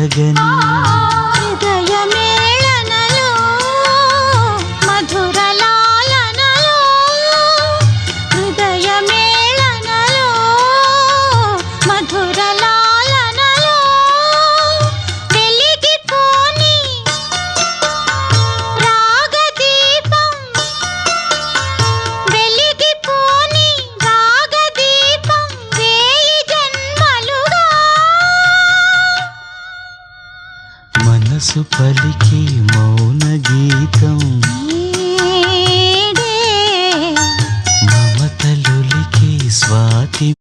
కలగని హృదయ మేళనలో మధుర లాలనలో హృదయ మేళనలో మధుర లాలనలో వెలిగిపోని రాగదీపం వెలిగిపోని రాగదీపం వేయి జన్మలుగా మనసు పలికి మౌన గీతం నీ